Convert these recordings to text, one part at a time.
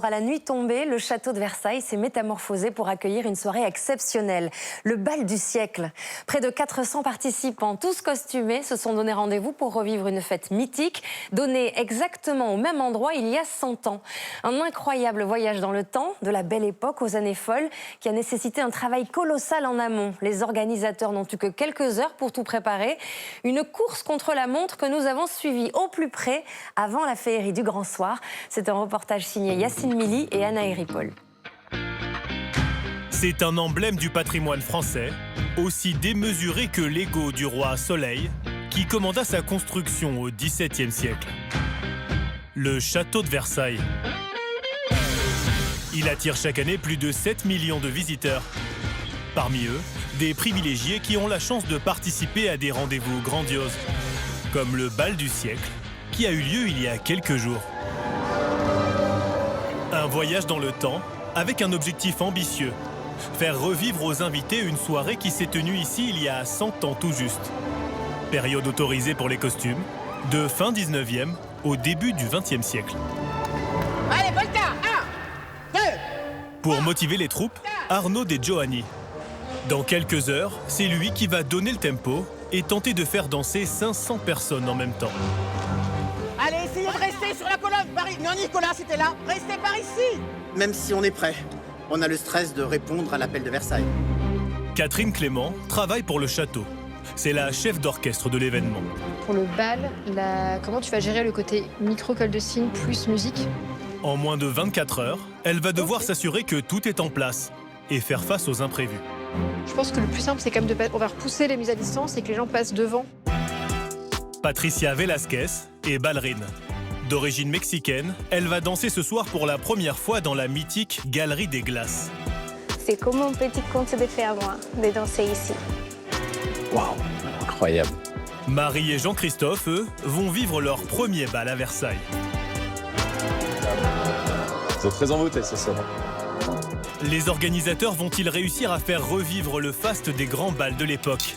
À la nuit tombée, le château de Versailles s'est métamorphosé pour accueillir une soirée exceptionnelle, le bal du siècle. Près de 400 participants, tous costumés, se sont donné rendez-vous pour revivre une fête mythique, donnée exactement au même endroit il y a 100 ans. Un incroyable voyage dans le temps, de la belle époque aux années folles, qui a nécessité un travail colossal en amont. Les organisateurs n'ont eu que quelques heures pour tout préparer. Une course contre la montre que nous avons suivie au plus près avant la féerie du Grand Soir. C'est un reportage signé Yacine Mili et Anna Eripol. C'est un emblème du patrimoine français, aussi démesuré que l'ego du roi Soleil, qui commanda sa construction au XVIIe siècle. Le château de Versailles. Il attire chaque année plus de 7 millions de visiteurs. Parmi eux, des privilégiés qui ont la chance de participer à des rendez-vous grandioses, comme le bal du siècle, qui a eu lieu il y a quelques jours. Un voyage dans le temps avec un objectif ambitieux. Faire revivre aux invités une soirée qui s'est tenue ici il y a 100 ans tout juste. Période autorisée pour les costumes, de fin 19e au début du 20e siècle. Allez, Volta! 1, 2... Pour motiver les troupes, Arnaud De Giovanni. Dans quelques heures, c'est lui qui va donner le tempo et tenter de faire danser 500 personnes en même temps. Allez, essayez de rester sur la colonne. Non, Nicolas, c'était là. Restez par ici. Même si on est prêt, on a le stress de répondre à l'appel de Versailles. Catherine Clément travaille pour le château. C'est la chef d'orchestre de l'événement. Pour le bal, comment tu vas gérer le côté micro-col de cygne plus musique? En moins de 24 heures, elle va devoir s'assurer que tout est en place et faire face aux imprévus. Je pense que le plus simple, c'est quand même on va repousser les mises à distance et que les gens passent devant. Patricia Velasquez est ballerine. D'origine mexicaine, elle va danser ce soir pour la première fois dans la mythique Galerie des Glaces. C'est comme un petit conte de fées à moi de danser ici. Waouh, incroyable. Marie et Jean-Christophe, eux, vont vivre leur premier bal à Versailles. Ils sont très envoûtés ce soir. Les organisateurs vont-ils réussir à faire revivre le faste des grands bals de l'époque?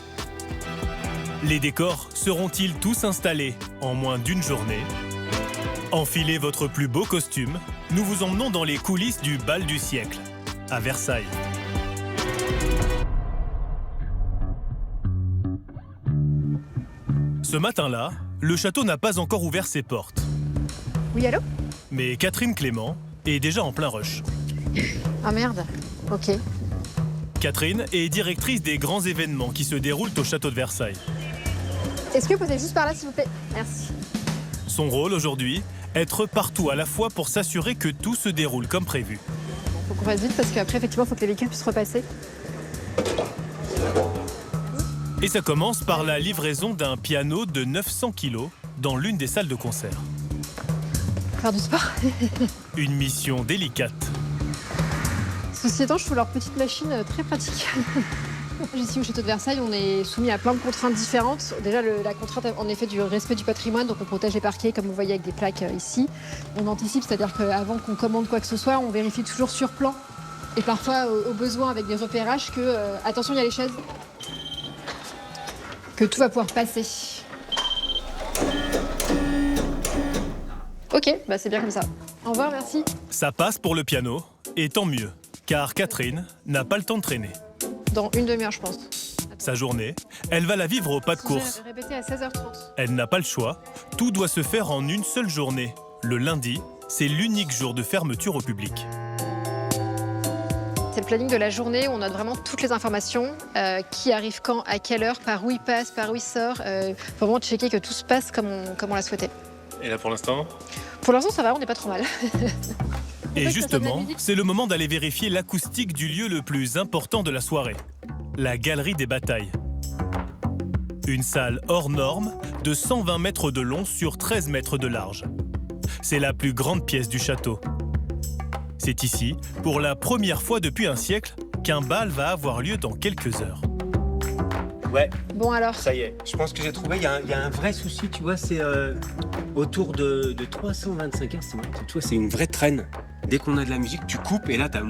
Les décors seront-ils tous installés en moins d'une journée? Enfilez votre plus beau costume, nous vous emmenons dans les coulisses du bal du siècle, à Versailles. Ce matin-là, le château n'a pas encore ouvert ses portes. Oui, allô? Mais Catherine Clément est déjà en plein rush. Ah merde, ok. Catherine est directrice des grands événements qui se déroulent au château de Versailles. Est-ce que vous posez juste par là, s'il vous plaît? Merci. Son rôle aujourd'hui, être partout à la fois pour s'assurer que tout se déroule comme prévu. Faut qu'on fasse vite parce qu'après, effectivement, il faut que les véhicules puissent repasser. Et ça commence par la livraison d'un piano de 900 kg dans l'une des salles de concert. Faire du sport. Une mission délicate. Ceci étant, je trouve leur petite machine très pratique. Ici au château de Versailles, on est soumis à plein de contraintes différentes. Déjà, la contrainte en effet du respect du patrimoine, donc on protège les parquets comme vous voyez avec des plaques ici. On anticipe, c'est-à-dire qu'avant qu'on commande quoi que ce soit, on vérifie toujours sur plan. Et parfois, au besoin, avec des repérages, que attention, il y a les chaises, que tout va pouvoir passer. Ok, bah c'est bien comme ça. Au revoir, merci. Ça passe pour le piano, et tant mieux, car Catherine n'a pas le temps de traîner. Dans une demi-heure, je pense. Sa journée, elle va la vivre au pas de course. J'ai répété à 16h30. Elle n'a pas le choix, tout doit se faire en une seule journée. Le lundi, c'est l'unique jour de fermeture au public. C'est le planning de la journée, on note vraiment toutes les informations, qui arrive quand, à quelle heure, par où il passe, par où il sort. Faut vraiment checker que tout se passe comme on l'a souhaité. Et là pour l'instant? Pour l'instant, ça va, on n'est pas trop mal. Et justement, c'est le moment d'aller vérifier l'acoustique du lieu le plus important de la soirée, la Galerie des Batailles. Une salle hors norme de 120 mètres de long sur 13 mètres de large. C'est la plus grande pièce du château. C'est ici, pour la première fois depuis un siècle, qu'un bal va avoir lieu dans quelques heures. Ouais. Bon alors. Ça y est, je pense que j'ai trouvé, il y a un vrai souci, tu vois, c'est autour de 325 heures, tu vois, c'est une vraie traîne. Dès qu'on a de la musique, tu coupes et là, t'as...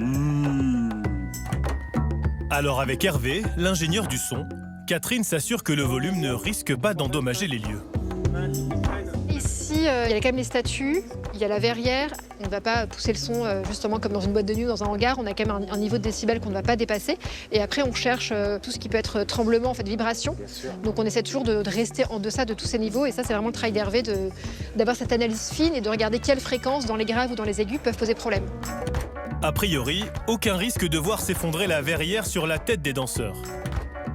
Alors avec Hervé, l'ingénieur du son, Catherine s'assure que le volume ne risque pas d'endommager les lieux. Ici, il y a quand même les statues, il y a la verrière. On ne va pas pousser le son justement comme dans une boîte de nuit ou dans un hangar. On a quand même un niveau de décibels qu'on ne va pas dépasser. Et après, on cherche tout ce qui peut être tremblement, en fait, vibration. Donc on essaie toujours de rester en deçà de tous ces niveaux. Et ça, c'est vraiment le travail d'Hervé d'avoir cette analyse fine et de regarder quelles fréquences dans les graves ou dans les aigus peuvent poser problème. A priori, aucun risque de voir s'effondrer la verrière sur la tête des danseurs.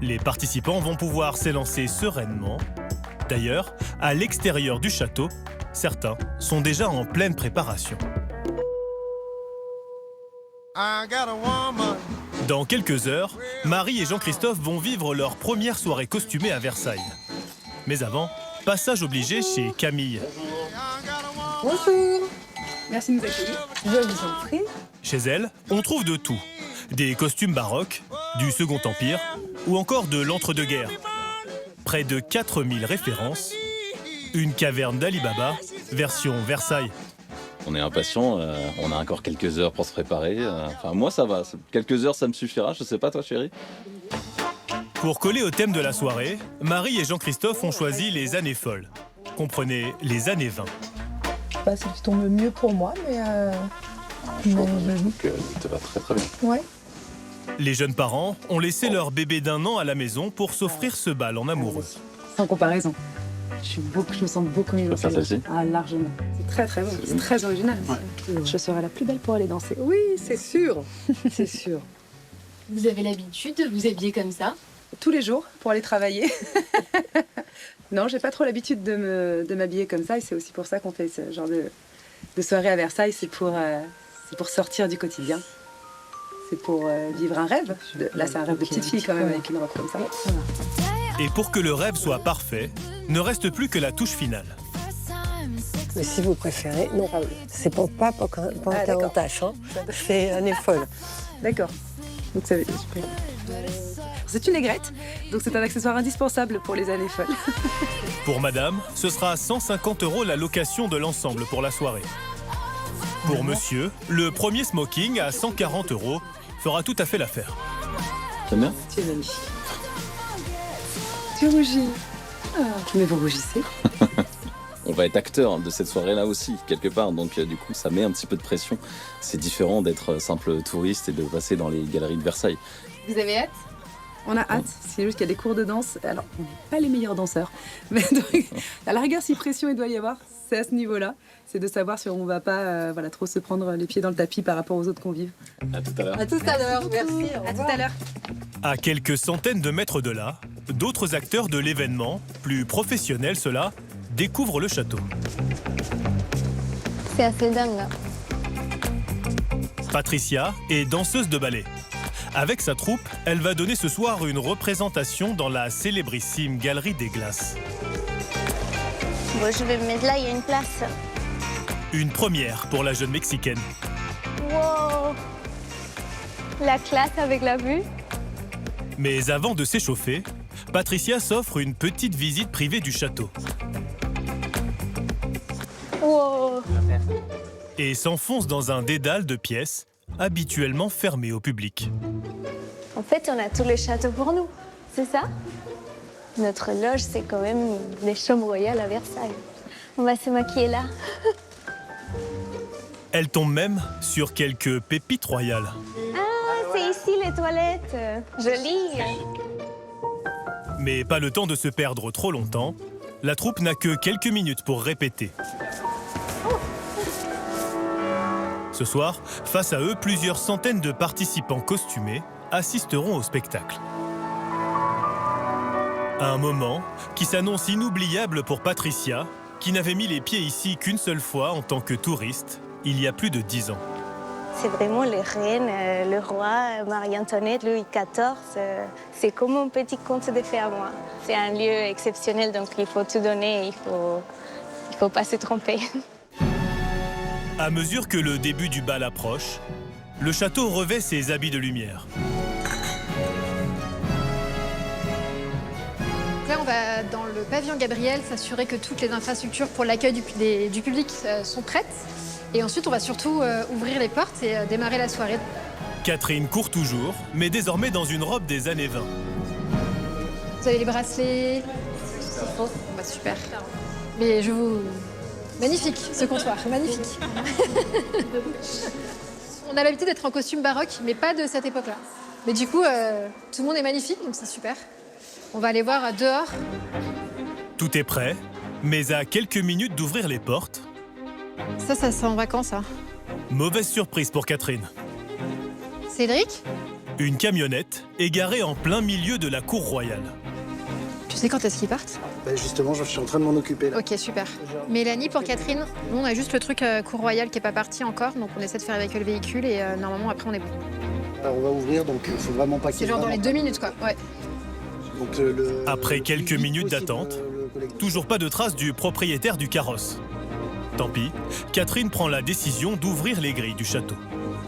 Les participants vont pouvoir s'élancer sereinement. D'ailleurs, à l'extérieur du château, certains sont déjà en pleine préparation. Dans quelques heures, Marie et Jean-Christophe vont vivre leur première soirée costumée à Versailles. Mais avant, passage obligé chez Camille. Bonjour. Merci de nous accueillir. Je vous en prie. Chez elle, on trouve de tout. Des costumes baroques, du Second Empire ou encore de l'entre-deux-guerres. Près de 4000 références. Une caverne d'Ali Baba, version Versailles. On est impatients, on a encore quelques heures pour se préparer. Enfin, moi, ça va. Quelques heures, ça me suffira. Je sais pas, toi, chérie. Pour coller au thème de la soirée, Marie et Jean-Christophe ont choisi les années folles. Comprenez, les années 20. Je sais pas si tu tombes mieux pour moi, mais... Je trouve que ça va très très bien. Ouais. Les jeunes parents ont laissé leur bébé d'1 an à la maison pour s'offrir ce bal en amoureux. Sans comparaison. Je me sens beaucoup mieux. Faire celle-ci ? Ah, largement. C'est très très bon. C'est très original. Ouais. Je serai la plus belle pour aller danser. Oui, c'est sûr. C'est sûr. Vous avez l'habitude de vous habiller comme ça? Tous les jours pour aller travailler. Non, j'ai pas trop l'habitude de m'habiller comme ça et c'est aussi pour ça qu'on fait ce genre de soirée à Versailles. C'est pour sortir du quotidien. C'est pour vivre un rêve. Là, c'est un rêve de petite fille quand même avec une robe comme ça. Et pour que le rêve soit parfait, ne reste plus que la touche finale. Mais si vous préférez, non, c'est pour pas en tâche. Hein. C'est année folle. D'accord. Donc ça veut dire super. C'est une aigrette, donc c'est un accessoire indispensable pour les années folles. Pour madame, ce sera 150 € la location de l'ensemble pour la soirée. Pour monsieur, le premier smoking à 140 € fera tout à fait l'affaire. T'aimes bien ? Tu es magnifique. Tu rougis. Ah, mais vous rougissez. On va être acteur de cette soirée-là aussi, quelque part. Donc, du coup, ça met un petit peu de pression. C'est différent d'être simple touriste et de passer dans les galeries de Versailles. Vous avez hâte ? On a hâte. C'est juste qu'il y a des cours de danse. Alors, on n'est pas les meilleurs danseurs. Mais donc, à la rigueur, si pression il doit y avoir, c'est à ce niveau-là. C'est de savoir si on ne va pas trop se prendre les pieds dans le tapis par rapport aux autres convives. À tout à l'heure. À tout à l'heure, merci. À tout à l'heure. À quelques centaines de mètres de là, d'autres acteurs de l'événement, plus professionnels ceux-là, découvrent le château. C'est assez dingue là. Patricia est danseuse de ballet. Avec sa troupe, elle va donner ce soir une représentation dans la célébrissime Galerie des Glaces. Bon, je vais me mettre là, il y a une place. Une première pour la jeune Mexicaine. Wow! La classe avec la vue. Mais avant de s'échauffer, Patricia s'offre une petite visite privée du château. Wow! Et s'enfonce dans un dédale de pièces habituellement fermé au public. En fait, on a tout le château pour nous, c'est ça? Notre loge, c'est quand même les chambres royales à Versailles. On va se maquiller là. Elle tombe même sur quelques pépites royales. Ah, c'est ici les toilettes. Joli. Mais pas le temps de se perdre trop longtemps. La troupe n'a que quelques minutes pour répéter. Ce soir, face à eux, plusieurs centaines de participants costumés assisteront au spectacle. Un moment qui s'annonce inoubliable pour Patricia, qui n'avait mis les pieds ici qu'une seule fois en tant que touriste, il y a plus de 10 ans. C'est vraiment les reines, le roi, Marie-Antoinette, Louis XIV. C'est comme un petit conte de fées à moi. C'est un lieu exceptionnel, donc il faut tout donner, il faut pas se tromper. À mesure que le début du bal approche, le château revêt ses habits de lumière. Là, on va dans le pavillon Gabriel s'assurer que toutes les infrastructures pour l'accueil du public sont prêtes. Et ensuite, on va surtout ouvrir les portes et démarrer la soirée. Catherine court toujours, mais désormais dans une robe des années 20. Vous avez les bracelets? Bon, bah, super. Mais je vous Magnifique, ce comptoir, magnifique. On a l'habitude d'être en costume baroque, mais pas de cette époque-là. Mais du coup, tout le monde est magnifique, donc c'est super. On va aller voir dehors. Tout est prêt, mais à quelques minutes d'ouvrir les portes, Ça sent en vacances, ça. mauvaise surprise pour Catherine. Cédric, Une camionnette est garée en plein milieu de la cour royale. tu sais quand est-ce qu'ils partent? Justement, je suis en train de m'en occuper là. Ok, super. Mélanie, pour Catherine, nous on a juste le truc cour royale qui n'est pas parti encore, donc on essaie de faire évacuer le véhicule et normalement après on est bon. Alors, on va ouvrir, donc il faut vraiment pas qu'il y C'est ait genre dans les vraiment- 2 minutes quoi, ouais. Donc, Après quelques minutes d'attente, toujours pas de trace du propriétaire du carrosse. Tant pis, Catherine prend la décision d'ouvrir les grilles du château.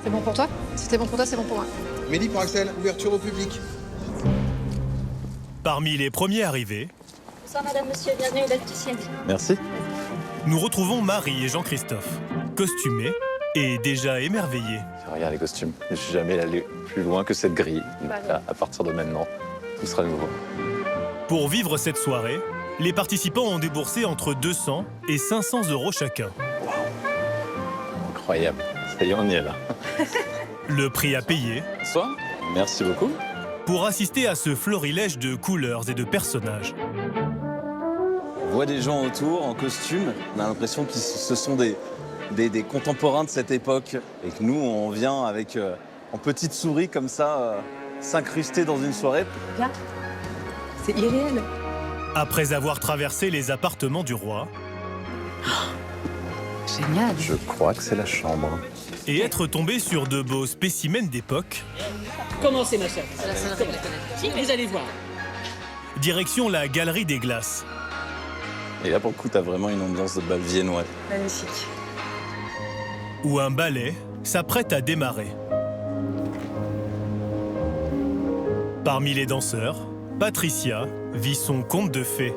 C'est bon pour toi? Si c'est bon pour toi, c'est bon pour moi. Mélie pour Axel, ouverture au public. Parmi les premiers arrivés, Bonsoir madame, monsieur, bienvenue au bal du siècle. Merci. nous retrouvons Marie et Jean-Christophe, costumés et déjà émerveillés. Regarde les costumes. Je suis jamais allé plus loin que cette grille. Donc, à partir de maintenant, tout sera nouveau. Pour vivre cette soirée, les participants ont déboursé entre 200 et 500 € chacun. Incroyable. Ça y est, on y est là. Le prix à payer Bonsoir. Merci beaucoup. pour assister à ce florilège de couleurs et de personnages. On voit des gens autour en costume. On a l'impression que ce sont des contemporains de cette époque. Et que nous, on vient avec en petite souris comme ça, s'incruster dans une soirée. Là, c'est irréel. Après avoir traversé les appartements du roi Génial. Je crois que c'est la chambre. et être tombé sur de beaux spécimens d'époque, Commencez, ma chère. Vous allez voir. direction la Galerie des Glaces. Et là, pour le coup, t'as vraiment une ambiance de bal viennois. Magnifique. Où un ballet s'apprête à démarrer. Parmi les danseurs, Patricia vit son conte de fées.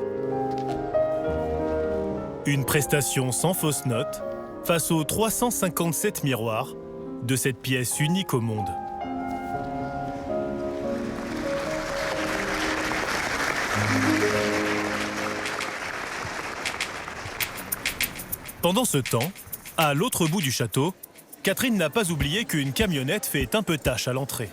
Une prestation sans fausse note face aux 357 miroirs de cette pièce unique au monde. Pendant ce temps, à l'autre bout du château, Catherine n'a pas oublié qu'une camionnette fait un peu tâche à l'entrée.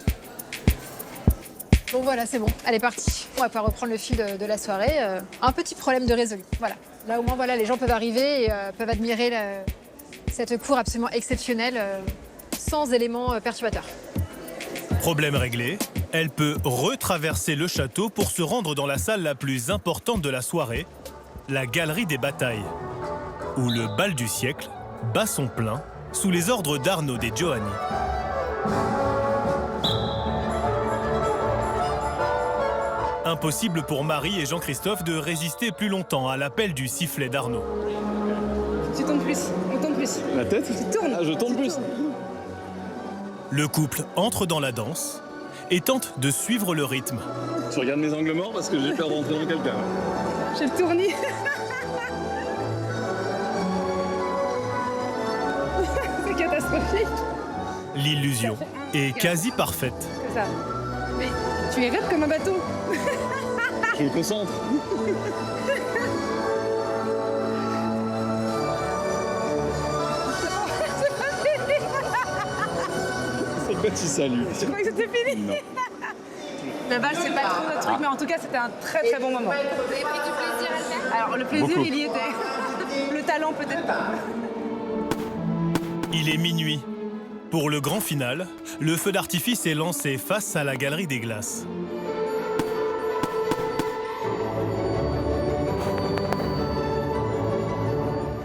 Bon voilà, c'est bon, elle est partie. On va pouvoir reprendre le fil de la soirée. Un petit problème de résolu, voilà. Là au moins, voilà, les gens peuvent arriver et peuvent admirer cette cour absolument exceptionnelle, sans éléments perturbateurs. Problème réglé, elle peut retraverser le château pour se rendre dans la salle la plus importante de la soirée, la Galerie des Batailles, où le bal du siècle bat son plein sous les ordres d'Arnaud De Giovanni. Impossible pour Marie et Jean-Christophe de résister plus longtemps à l'appel du sifflet d'Arnaud. Tu tournes plus, on tourne plus. La tête? Tu tournes. Ah, je tourne plus. Le couple entre dans la danse et tente de suivre le rythme. Tu regardes mes angles morts parce que j'ai peur d'entrer dans quelqu'un. J'ai le tournis. C'est catastrophique. L'illusion est quasi parfaite. C'est ça. Mais tu es raide comme un bateau. Je me concentre. C'est quoi, tu salues? Tu crois que c'était fini? Non. La balle, c'est pas trop notre truc, mais en tout cas, c'était un très très bon moment. Vous avez pris du plaisir à le faire? Alors, le plaisir, Beaucoup. il y était. Le talent, peut-être pas. Il est minuit. Pour le grand final, le feu d'artifice est lancé face à la Galerie des Glaces.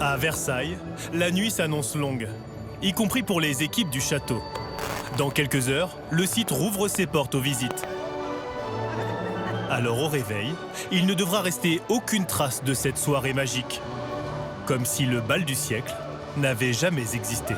À Versailles, la nuit s'annonce longue, y compris pour les équipes du château. Dans quelques heures, le site rouvre ses portes aux visites. Alors au réveil, il ne devra rester aucune trace de cette soirée magique. Comme si le bal du siècle n'avait jamais existé.